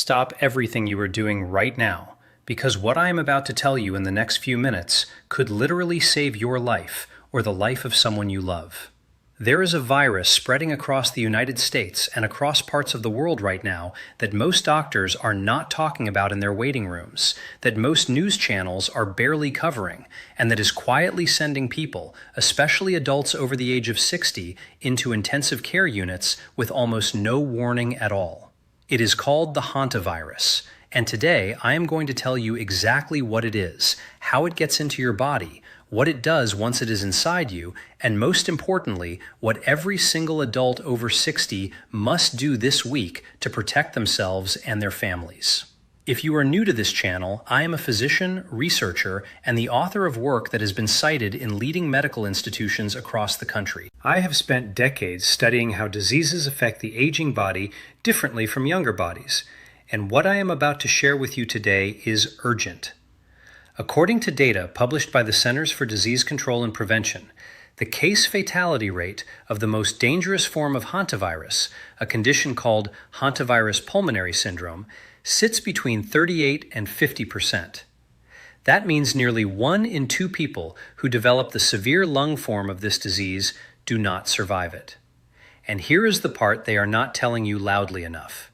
Stop everything you are doing right now, because what I am about to tell you in the next few minutes could literally save your life or the life of someone you love. There is a virus spreading across the United States and across parts of the world right now that most doctors are not talking about in their waiting rooms, that most news channels are barely covering, and that is quietly sending people, especially adults over the age of 60, into intensive care units with almost no warning at all. It is called the Hantavirus, and today I am going to tell you exactly what it is, how it gets into your body, what it does once it is inside you, and most importantly, what every single adult over 60 must do this week to protect themselves and their families. If you are new to this channel, I am a physician, researcher, and the author of work that has been cited in leading medical institutions across the country. I have spent decades studying how diseases affect the aging body differently from younger bodies, and what I am about to share with you today is urgent. According to data published by the Centers for Disease Control and Prevention, the case fatality rate of the most dangerous form of hantavirus, a condition called Hantavirus Pulmonary Syndrome, sits between 38 and 50%. That means nearly 1 in 2 people who develop the severe lung form of this disease do not survive it. And here is the part they are not telling you loudly enough.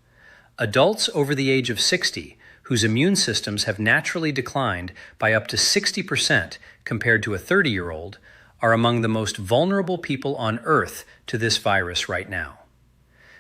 Adults over the age of 60, whose immune systems have naturally declined by up to 60% compared to a 30-year-old, are among the most vulnerable people on Earth to this virus right now.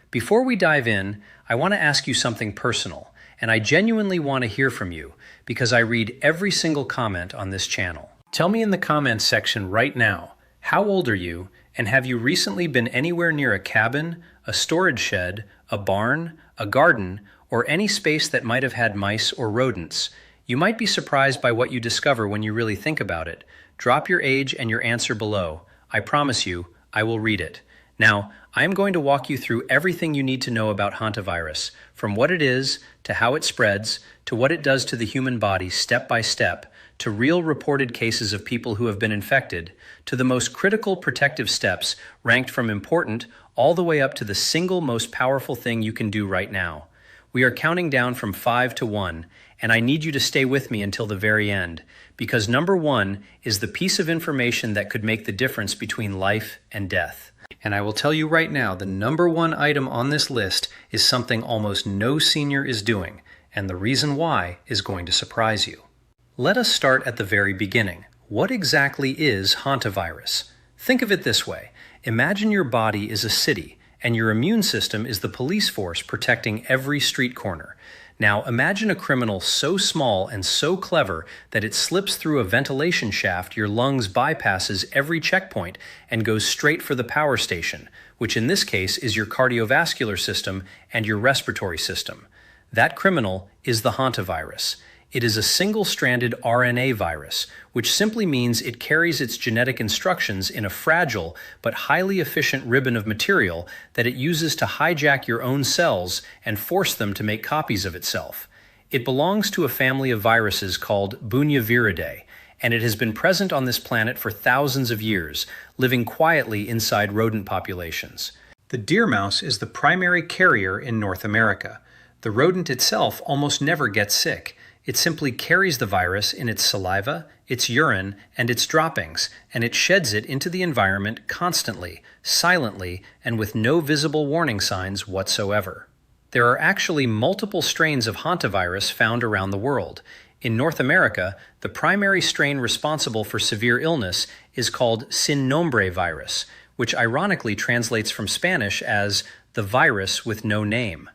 Before we dive in, I want to ask you something personal, and I genuinely want to hear from you because I read every single comment on this channel. Tell me in the comments section right now, how old are you, and have you recently been anywhere near a cabin, a storage shed, a barn, a garden, or any space that might have had mice or rodents? You might be surprised by what you discover when you really think about it. Drop your age and your answer below. I promise you, I will read it. Now, I am going to walk you through everything you need to know about hantavirus, from what it is, to how it spreads, to what it does to the human body step by step, to real reported cases of people who have been infected, to the most critical protective steps ranked from important all the way up to the single most powerful thing you can do right now. We are counting down from 5 to 1, and I need you to stay with me until the very end, because number 1 is the piece of information that could make the difference between life and death. And I will tell you right now, the number 1 item on this list is something almost no senior is doing, and the reason why is going to surprise you. Let us start at the very beginning. What exactly is hantavirus? Think of it this way. Imagine your body is a city, and your immune system is the police force protecting every street corner. Now imagine a criminal so small and so clever that it slips through a ventilation shaft your lungs bypasses every checkpoint and goes straight for the power station, which in this case is your cardiovascular system and your respiratory system. That criminal is the hantavirus. It is a single-stranded RNA virus, which simply means it carries its genetic instructions in a fragile but highly efficient ribbon of material that it uses to hijack your own cells and force them to make copies of itself. It belongs to a family of viruses called Bunyaviridae, and it has been present on this planet for thousands of years, living quietly inside rodent populations. The deer mouse is the primary carrier in North America. The rodent itself almost never gets sick. It simply carries the virus in its saliva, its urine, and its droppings, and it sheds it into the environment constantly, silently, and with no visible warning signs whatsoever. There are actually multiple strains of hantavirus found around the world. In North America, the primary strain responsible for severe illness is called sin nombre virus, which ironically translates from Spanish as the virus with no name.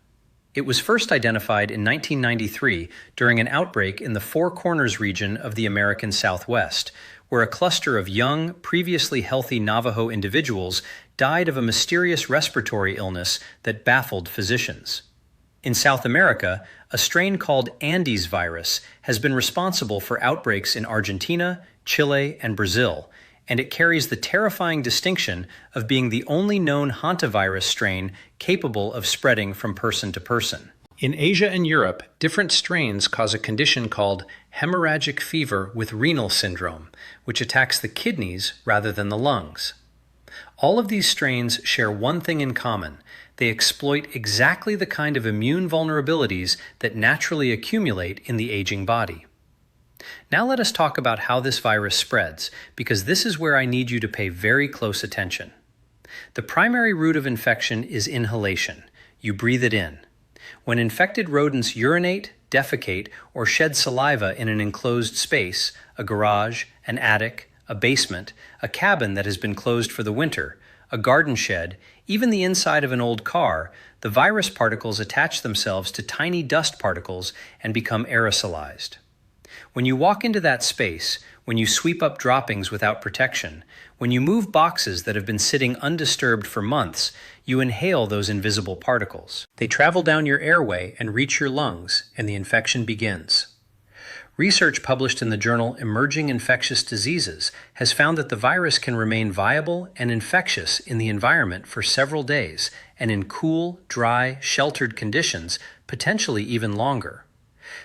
It was first identified in 1993 during an outbreak in the Four Corners region of the American Southwest, where a cluster of young, previously healthy Navajo individuals died of a mysterious respiratory illness that baffled physicians. In South America, a strain called Andes virus has been responsible for outbreaks in Argentina, Chile, and Brazil, and it carries the terrifying distinction of being the only known hantavirus strain capable of spreading from person to person. In Asia and Europe, different strains cause a condition called hemorrhagic fever with renal syndrome, which attacks the kidneys rather than the lungs. All of these strains share one thing in common. They exploit exactly the kind of immune vulnerabilities that naturally accumulate in the aging body. Now let us talk about how this virus spreads, because this is where I need you to pay very close attention. The primary route of infection is inhalation. You breathe it in. When infected rodents urinate, defecate, or shed saliva in an enclosed space, a garage, an attic, a basement, a cabin that has been closed for the winter, a garden shed, even the inside of an old car, the virus particles attach themselves to tiny dust particles and become aerosolized. When you walk into that space, when you sweep up droppings without protection, when you move boxes that have been sitting undisturbed for months, you inhale those invisible particles. They travel down your airway and reach your lungs, and the infection begins. Research published in the journal Emerging Infectious Diseases has found that the virus can remain viable and infectious in the environment for several days, and in cool, dry, sheltered conditions, potentially even longer.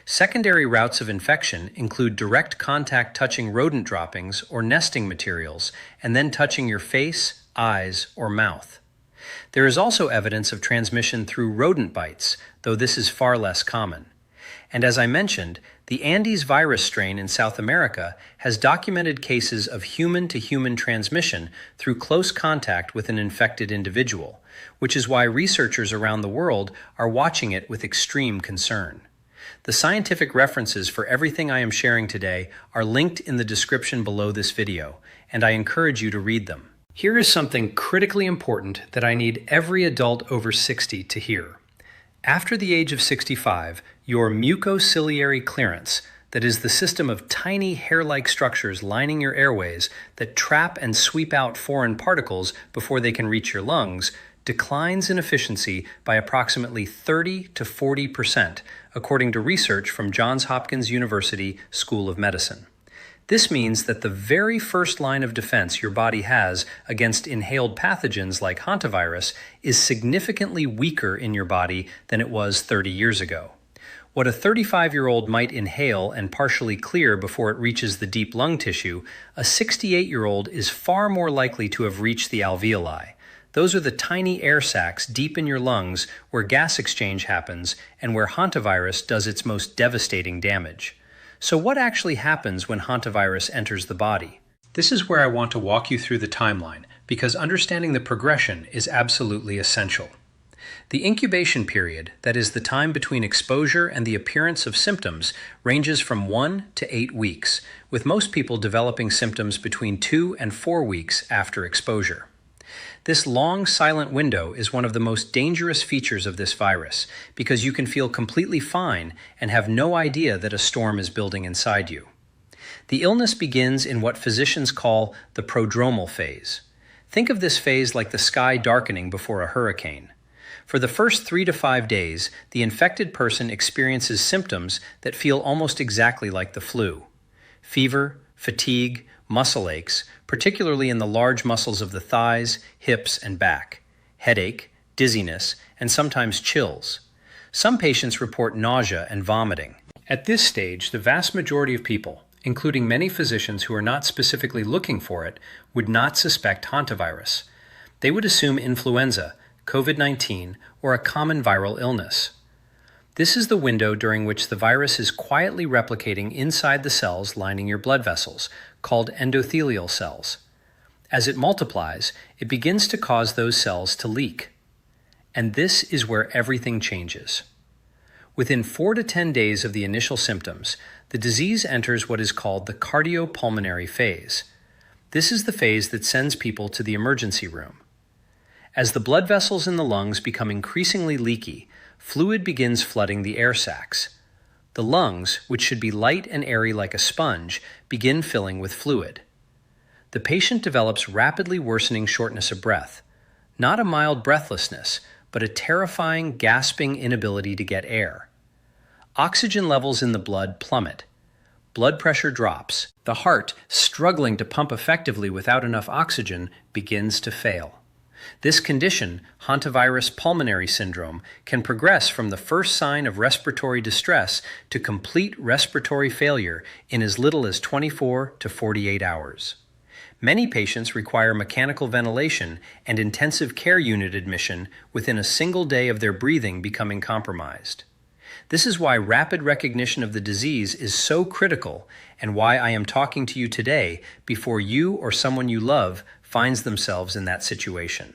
Secondary routes of infection include direct contact touching rodent droppings or nesting materials, and then touching your face, eyes, or mouth. There is also evidence of transmission through rodent bites, though this is far less common. And as I mentioned, the Andes virus strain in South America has documented cases of human-to-human transmission through close contact with an infected individual, which is why researchers around the world are watching it with extreme concern. The scientific references for everything I am sharing today are linked in the description below this video, and I encourage you to read them. Here is something critically important that I need every adult over 60 to hear. After the age of 65, your mucociliary clearance, that is the system of tiny hair-like structures lining your airways that trap and sweep out foreign particles before they can reach your lungs, declines in efficiency by approximately 30 to 40%, according to research from Johns Hopkins University School of Medicine. This means that the very first line of defense your body has against inhaled pathogens like hantavirus is significantly weaker in your body than it was 30 years ago. What a 35-year-old might inhale and partially clear before it reaches the deep lung tissue, a 68-year-old is far more likely to have reached the alveoli. Those are the tiny air sacs deep in your lungs where gas exchange happens and where hantavirus does its most devastating damage. So what actually happens when hantavirus enters the body? This is where I want to walk you through the timeline, because understanding the progression is absolutely essential. The incubation period, that is the time between exposure and the appearance of symptoms, ranges from 1 to 8 weeks, with most people developing symptoms between 2 and 4 weeks after exposure. This long, silent window is one of the most dangerous features of this virus, because you can feel completely fine and have no idea that a storm is building inside you. The illness begins in what physicians call the prodromal phase. Think of this phase like the sky darkening before a hurricane. For the first 3 to 5 days, the infected person experiences symptoms that feel almost exactly like the flu. Fever, fatigue, muscle aches, particularly in the large muscles of the thighs, hips, and back, headache, dizziness, and sometimes chills. Some patients report nausea and vomiting. At this stage, the vast majority of people, including many physicians who are not specifically looking for it, would not suspect hantavirus. They would assume influenza, COVID-19, or a common viral illness. This is the window during which the virus is quietly replicating inside the cells lining your blood vessels, called endothelial cells. As it multiplies, it begins to cause those cells to leak. And this is where everything changes. Within 4 to 10 days of the initial symptoms, the disease enters what is called the cardiopulmonary phase. This is the phase that sends people to the emergency room. As the blood vessels in the lungs become increasingly leaky, fluid begins flooding the air sacs. The lungs, which should be light and airy like a sponge, begin filling with fluid. The patient develops rapidly worsening shortness of breath, not a mild breathlessness, but a terrifying, gasping inability to get air. Oxygen levels in the blood plummet. Blood pressure drops. The heart, struggling to pump effectively without enough oxygen, begins to fail. This condition, Hantavirus Pulmonary Syndrome, can progress from the first sign of respiratory distress to complete respiratory failure in as little as 24 to 48 hours. Many patients require mechanical ventilation and intensive care unit admission within a single day of their breathing becoming compromised. This is why rapid recognition of the disease is so critical and why I am talking to you today before you or someone you love finds themselves in that situation.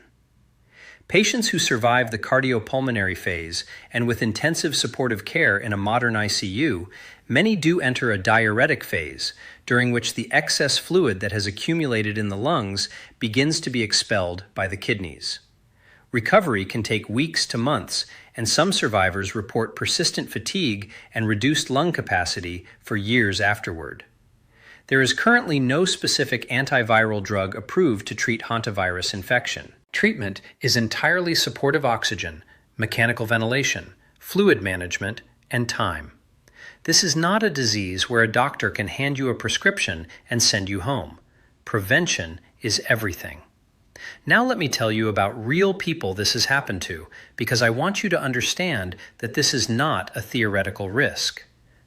Patients who survive the cardiopulmonary phase and with intensive supportive care in a modern ICU, many do enter a diuretic phase, during which the excess fluid that has accumulated in the lungs begins to be expelled by the kidneys. Recovery can take weeks to months, and some survivors report persistent fatigue and reduced lung capacity for years afterward. There is currently no specific antiviral drug approved to treat hantavirus infection. Treatment is entirely supportive oxygen, mechanical ventilation, fluid management, and time. This is not a disease where a doctor can hand you a prescription and send you home. Prevention is everything. Now let me tell you about real people this has happened to, because I want you to understand that this is not a theoretical risk.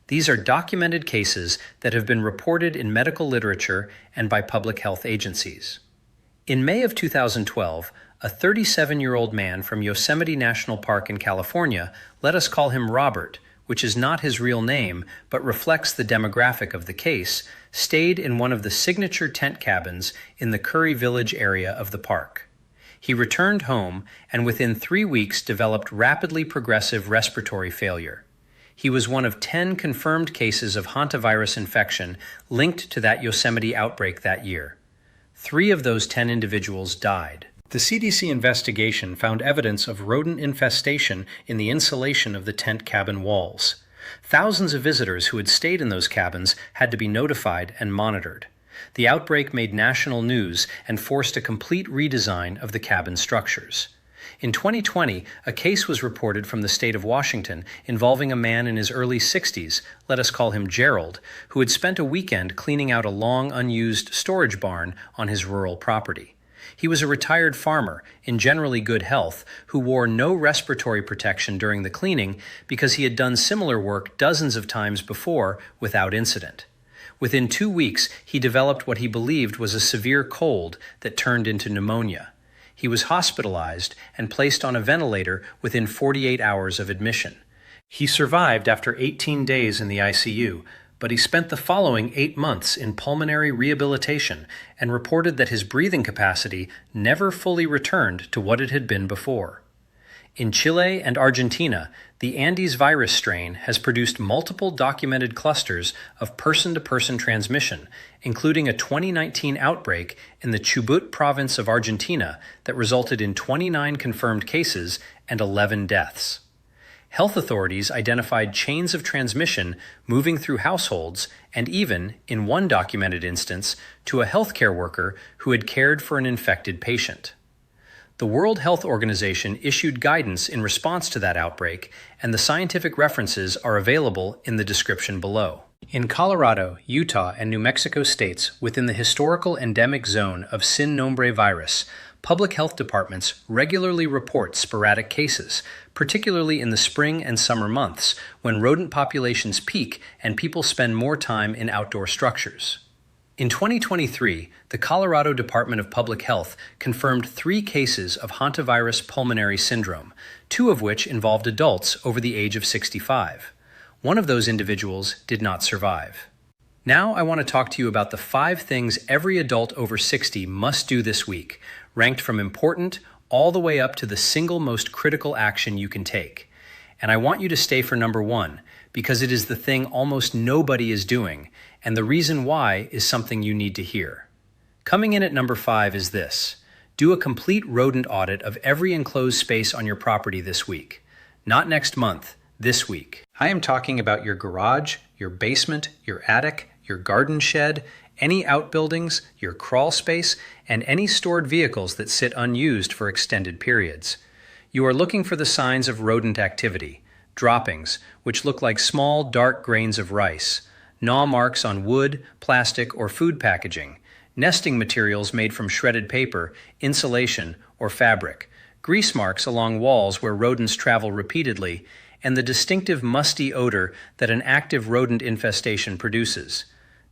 These are documented cases that have been reported in medical literature and by public health agencies. In May of 2012, a 37-year-old man from Yosemite National Park in California, let us call him Robert, which is not his real name but reflects the demographic of the case, stayed in one of the signature tent cabins in the Curry Village area of the park. He returned home and within 3 weeks developed rapidly progressive respiratory failure. He was one of 10 confirmed cases of hantavirus infection linked to that Yosemite outbreak that year. 3 of those 10 individuals died. The CDC investigation found evidence of rodent infestation in the insulation of the tent cabin walls. Thousands of visitors who had stayed in those cabins had to be notified and monitored. The outbreak made national news and forced a complete redesign of the cabin structures. In 2020, a case was reported from the state of Washington involving a man in his early 60s, let us call him Gerald, who had spent a weekend cleaning out a long unused storage barn on his rural property. He was a retired farmer, in generally good health, who wore no respiratory protection during the cleaning because he had done similar work dozens of times before without incident. Within 2 weeks, he developed what he believed was a severe cold that turned into pneumonia. He was hospitalized and placed on a ventilator within 48 hours of admission. He survived after 18 days in the ICU, but he spent the following 8 months in pulmonary rehabilitation and reported that his breathing capacity never fully returned to what it had been before. In Chile and Argentina, the Andes virus strain has produced multiple documented clusters of person-to-person transmission, including a 2019 outbreak in the Chubut province of Argentina that resulted in 29 confirmed cases and 11 deaths. Health authorities identified chains of transmission moving through households and even, in one documented instance, to a healthcare worker who had cared for an infected patient. The World Health Organization issued guidance in response to that outbreak, and the scientific references are available in the description below. In Colorado, Utah, and New Mexico states within the historical endemic zone of Sin Nombre virus, public health departments regularly report sporadic cases, particularly in the spring and summer months when rodent populations peak and people spend more time in outdoor structures. In 2023, the Colorado Department of Public Health confirmed 3 cases of Hantavirus Pulmonary Syndrome, 2 of which involved adults over the age of 65. One of those individuals did not survive. Now I want to talk to you about the 5 things every adult over 60 must do this week, ranked from important all the way up to the single most critical action you can take. And I want you to stay for number 1, because it is the thing almost nobody is doing, and the reason why is something you need to hear. Coming in at number 5 is this: do a complete rodent audit of every enclosed space on your property this week. Not next month, this week. I am talking about your garage, your basement, your attic, your garden shed, any outbuildings, your crawl space, and any stored vehicles that sit unused for extended periods. You are looking for the signs of rodent activity: droppings, which look like small, dark grains of rice, gnaw marks on wood, plastic, or food packaging, nesting materials made from shredded paper, insulation, or fabric, grease marks along walls where rodents travel repeatedly, and the distinctive musty odor that an active rodent infestation produces.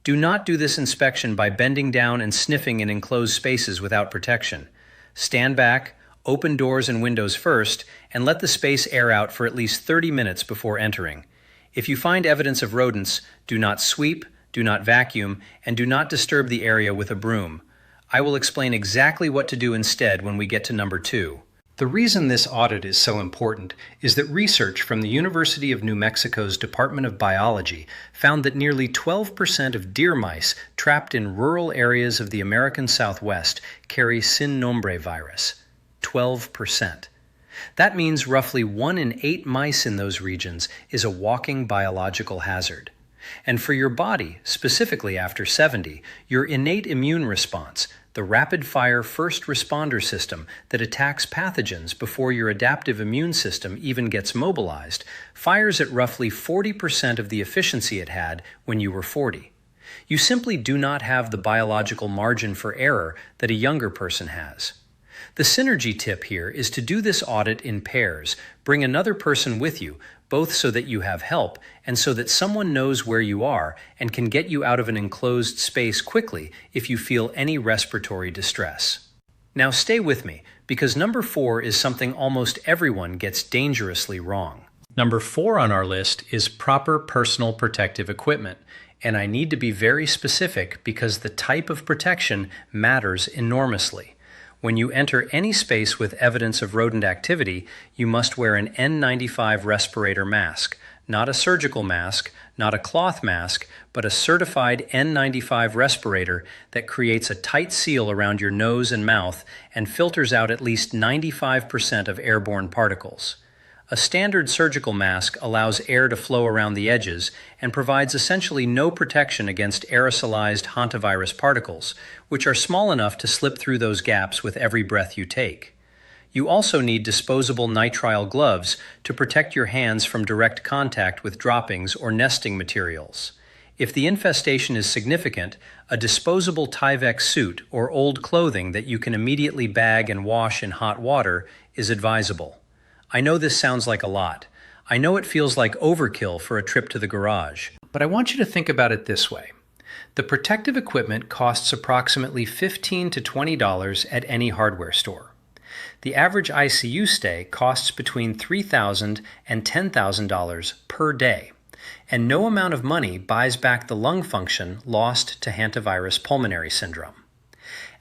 Do not do this inspection by bending down and sniffing in enclosed spaces without protection. Stand back, open doors and windows first, and let the space air out for at least 30 minutes before entering. If you find evidence of rodents, do not sweep, do not vacuum, and do not disturb the area with a broom. I will explain exactly what to do instead when we get to number 2. The reason this audit is so important is that research from the University of New Mexico's Department of Biology found that nearly 12% of deer mice trapped in rural areas of the American Southwest carry Sin Nombre virus. 12%. That means roughly 1 in 8 mice in those regions is a walking biological hazard. And for your body, specifically after 70, your innate immune response, the rapid-fire first responder system that attacks pathogens before your adaptive immune system even gets mobilized, fires at roughly 40% of the efficiency it had when you were 40. You simply do not have the biological margin for error that a younger person has. The synergy tip here is to do this audit in pairs. Bring another person with you, both so that you have help and so that someone knows where you are and can get you out of an enclosed space quickly if you feel any respiratory distress. Now stay with me, because number 4 is something almost everyone gets dangerously wrong. Number 4 on our list is proper personal protective equipment, and I need to be very specific because the type of protection matters enormously. When you enter any space with evidence of rodent activity, you must wear an N95 respirator mask, not a surgical mask, not a cloth mask, but a certified N95 respirator that creates a tight seal around your nose and mouth and filters out at least 95% of airborne particles. A standard surgical mask allows air to flow around the edges and provides essentially no protection against aerosolized hantavirus particles, which are small enough to slip through those gaps with every breath you take. You also need disposable nitrile gloves to protect your hands from direct contact with droppings or nesting materials. If the infestation is significant, a disposable Tyvek suit or old clothing that you can immediately bag and wash in hot water is advisable. I know this sounds like a lot. I know it feels like overkill for a trip to the garage. But I want you to think about it this way. The protective equipment costs approximately $15 to $20 at any hardware store. The average ICU stay costs between $3,000 and $10,000 per day. And no amount of money buys back the lung function lost to Hantavirus Pulmonary Syndrome.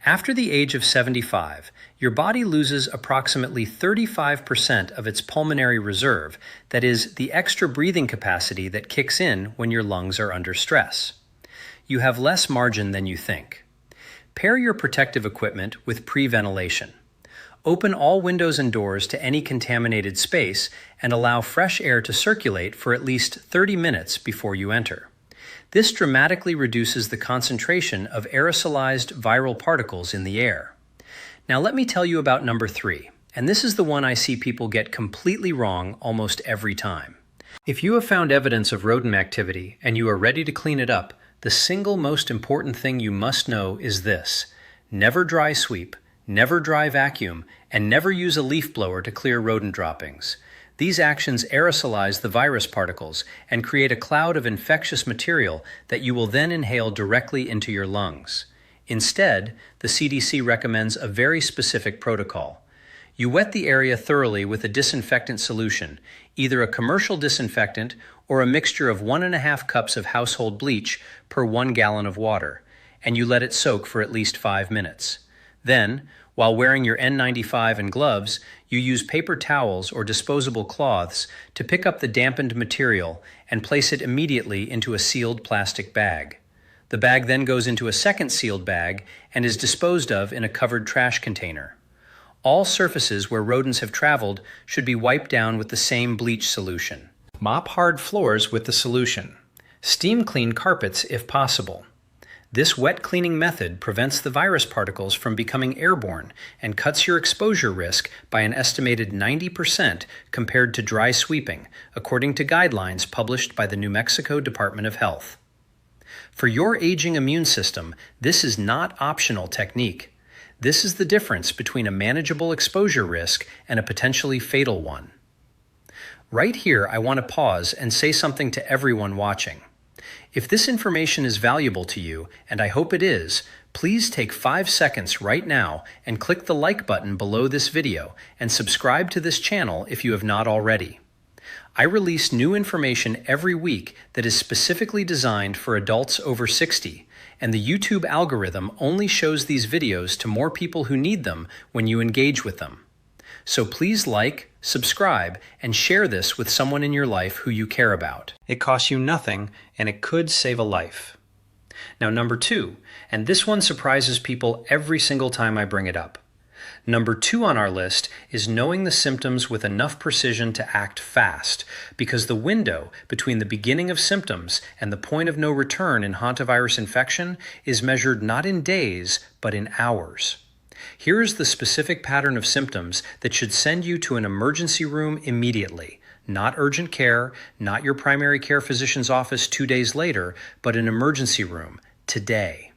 After the age of 75, your body loses approximately 35% of its pulmonary reserve, that is, the extra breathing capacity that kicks in when your lungs are under stress. You have less margin than you think. Pair your protective equipment with pre-ventilation. Open all windows and doors to any contaminated space and allow fresh air to circulate for at least 30 minutes before you enter. This dramatically reduces the concentration of aerosolized viral particles in the air. Now let me tell you about number 3, and this is the one I see people get completely wrong almost every time. If you have found evidence of rodent activity and you are ready to clean it up, the single most important thing you must know is this: never dry sweep, never dry vacuum, and never use a leaf blower to clear rodent droppings. These actions aerosolize the virus particles and create a cloud of infectious material that you will then inhale directly into your lungs. Instead, the CDC recommends a very specific protocol. You wet the area thoroughly with a disinfectant solution, either a commercial disinfectant or a mixture of 1.5 cups of household bleach per 1 gallon of water, and you let it soak for at least 5 minutes. Then, while wearing your N95 and gloves, you use paper towels or disposable cloths to pick up the dampened material and place it immediately into a sealed plastic bag. The bag then goes into a second sealed bag and is disposed of in a covered trash container. All surfaces where rodents have traveled should be wiped down with the same bleach solution. Mop hard floors with the solution. Steam clean carpets if possible. This wet cleaning method prevents the virus particles from becoming airborne and cuts your exposure risk by an estimated 90% compared to dry sweeping, according to guidelines published by the New Mexico Department of Health. For your aging immune system, this is not optional technique. This is the difference between a manageable exposure risk and a potentially fatal one. Right here, I want to pause and say something to everyone watching. If this information is valuable to you, and I hope it is, please take 5 seconds right now and click the like button below this video and subscribe to this channel if you have not already. I release new information every week that is specifically designed for adults over 60, and the YouTube algorithm only shows these videos to more people who need them when you engage with them. So please like, subscribe, and share this with someone in your life who you care about. It costs you nothing, and it could save a life. Now, number 2, and this one surprises people every single time I bring it up. Number 2 on our list is knowing the symptoms with enough precision to act fast, because the window between the beginning of symptoms and the point of no return in hantavirus infection is measured not in days, but in hours. Here is the specific pattern of symptoms that should send you to an emergency room immediately. Not urgent care, not your primary care physician's office 2 days later, but an emergency room today.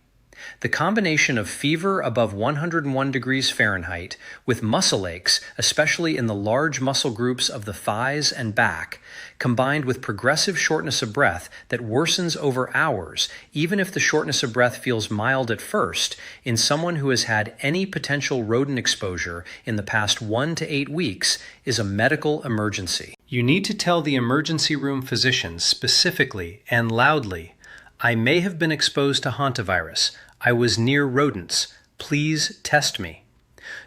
The combination of fever above 101 degrees Fahrenheit with muscle aches, especially in the large muscle groups of the thighs and back, combined with progressive shortness of breath that worsens over hours, even if the shortness of breath feels mild at first, in someone who has had any potential rodent exposure in the past 1 to 8 weeks, is a medical emergency. You need to tell the emergency room physician specifically and loudly, "I may have been exposed to hantavirus. I was near rodents. Please test me."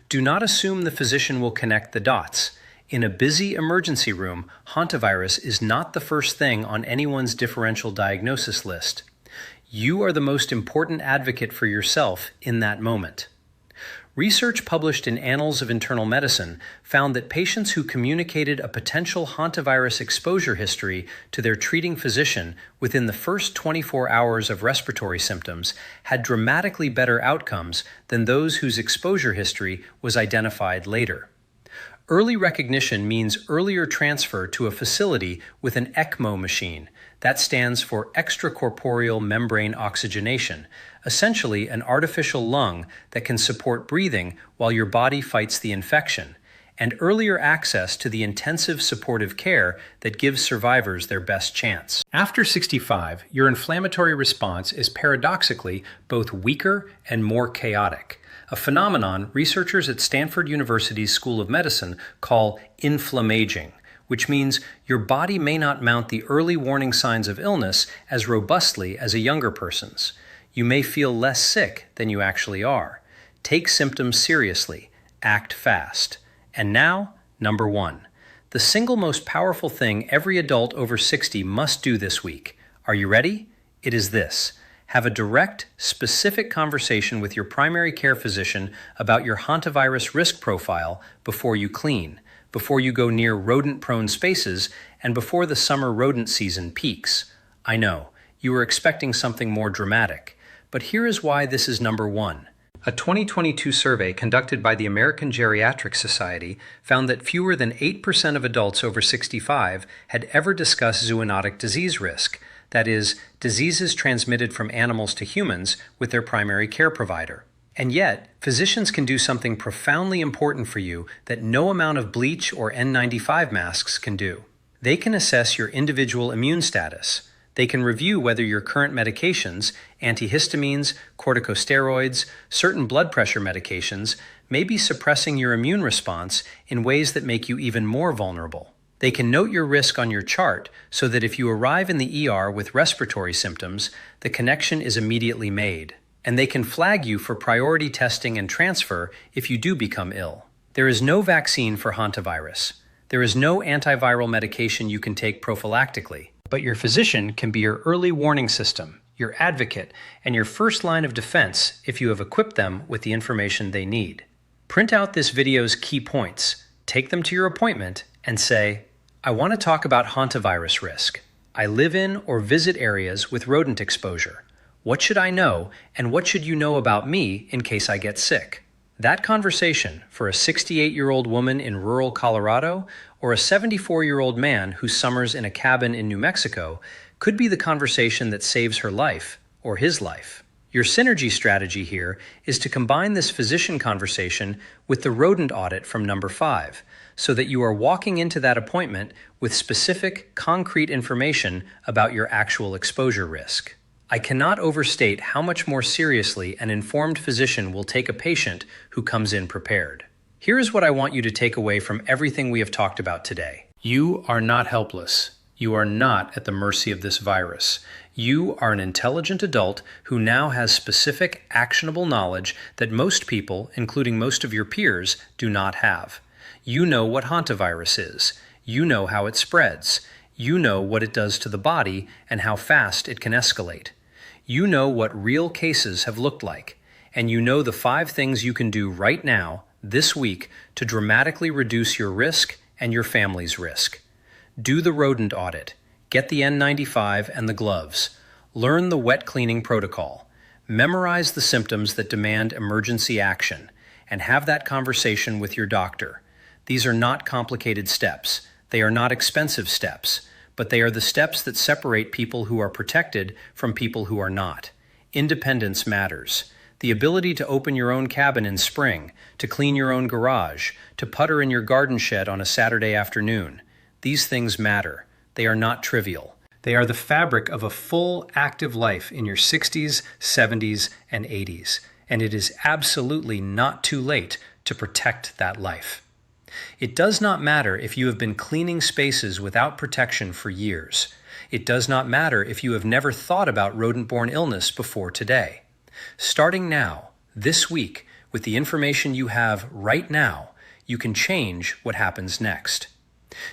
Do not assume the physician will connect the dots. In a busy emergency room, hantavirus is not the first thing on anyone's differential diagnosis list. You are the most important advocate for yourself in that moment. Research published in Annals of Internal Medicine found that patients who communicated a potential hantavirus exposure history to their treating physician within the first 24 hours of respiratory symptoms had dramatically better outcomes than those whose exposure history was identified later. Early recognition means earlier transfer to a facility with an ECMO machine. That stands for extracorporeal membrane oxygenation, essentially an artificial lung that can support breathing while your body fights the infection, and earlier access to the intensive supportive care that gives survivors their best chance. After 65, your inflammatory response is paradoxically both weaker and more chaotic, a phenomenon researchers at Stanford University's School of Medicine call inflammaging, which means your body may not mount the early warning signs of illness as robustly as a younger person's. You may feel less sick than you actually are. Take symptoms seriously. Act fast. And now, number 1. The single most powerful thing every adult over 60 must do this week. Are you ready? It is this. Have a direct, specific conversation with your primary care physician about your hantavirus risk profile before you clean, before you go near rodent-prone spaces, and before the summer rodent season peaks. I know, you were expecting something more dramatic, but here is why this is number 1. A 2022 survey conducted by the American Geriatric Society found that fewer than 8% of adults over 65 had ever discussed zoonotic disease risk, that is, diseases transmitted from animals to humans, with their primary care provider. And yet, physicians can do something profoundly important for you that no amount of bleach or N95 masks can do. They can assess your individual immune status. They can review whether your current medications, antihistamines, corticosteroids, certain blood pressure medications, may be suppressing your immune response in ways that make you even more vulnerable. They can note your risk on your chart so that if you arrive in the ER with respiratory symptoms, the connection is immediately made. And they can flag you for priority testing and transfer if you do become ill. There is no vaccine for hantavirus. There is no antiviral medication you can take prophylactically. But your physician can be your early warning system, your advocate, and your first line of defense if you have equipped them with the information they need. Print out this video's key points, take them to your appointment, and say, "I want to talk about hantavirus risk. I live in or visit areas with rodent exposure. What should I know, and what should you know about me in case I get sick?" That conversation, for a 68-year-old woman in rural Colorado or a 74-year-old man who summers in a cabin in New Mexico, could be the conversation that saves her life or his life. Your synergy strategy here is to combine this physician conversation with the rodent audit from number 5, so that you are walking into that appointment with specific, concrete information about your actual exposure risk. I cannot overstate how much more seriously an informed physician will take a patient who comes in prepared. Here is what I want you to take away from everything we have talked about today. You are not helpless. You are not at the mercy of this virus. You are an intelligent adult who now has specific, actionable knowledge that most people, including most of your peers, do not have. You know what hantavirus is. You know how it spreads. You know what it does to the body and how fast it can escalate. You know what real cases have looked like, and you know the 5 things you can do right now, this week, to dramatically reduce your risk and your family's risk. Do the rodent audit. Get the N95 and the gloves. Learn the wet cleaning protocol. Memorize the symptoms that demand emergency action, and have that conversation with your doctor. These are not complicated steps. They are not expensive steps. But they are the steps that separate people who are protected from people who are not. Independence matters. The ability to open your own cabin in spring, to clean your own garage, to putter in your garden shed on a Saturday afternoon. These things matter. They are not trivial. They are the fabric of a full, active life in your 60s, 70s, and 80s. And it is absolutely not too late to protect that life. It does not matter if you have been cleaning spaces without protection for years. It does not matter if you have never thought about rodent-borne illness before today. Starting now, this week, with the information you have right now, you can change what happens next.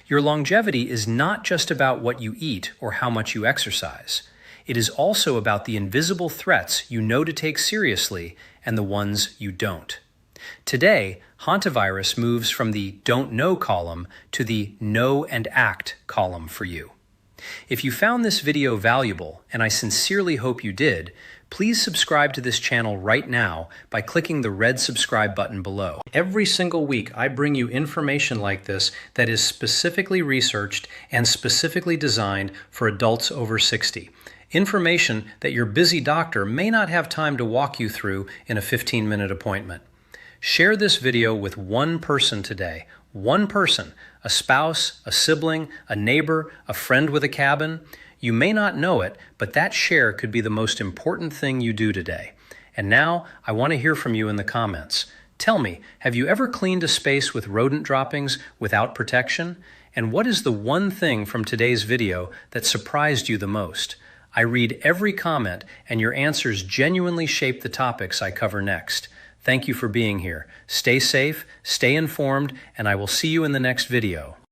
Your longevity is not just about what you eat or how much you exercise. It is also about the invisible threats you know to take seriously and the ones you don't. Today, Hantavirus moves from the don't know column to the know and act column for you. If you found this video valuable, and I sincerely hope you did, please subscribe to this channel right now by clicking the red subscribe button below. Every single week, I bring you information like this that is specifically researched and specifically designed for adults over 60. Information that your busy doctor may not have time to walk you through in a 15-minute appointment. Share this video with one person today. One person, a spouse, a sibling, a neighbor, a friend with a cabin. You may not know it, but that share could be the most important thing you do today. And now, I want to hear from you in the comments. Tell me, have you ever cleaned a space with rodent droppings without protection? And what is the one thing from today's video that surprised you the most? I read every comment, and your answers genuinely shape the topics I cover next. Thank you for being here. Stay safe, stay informed, and I will see you in the next video.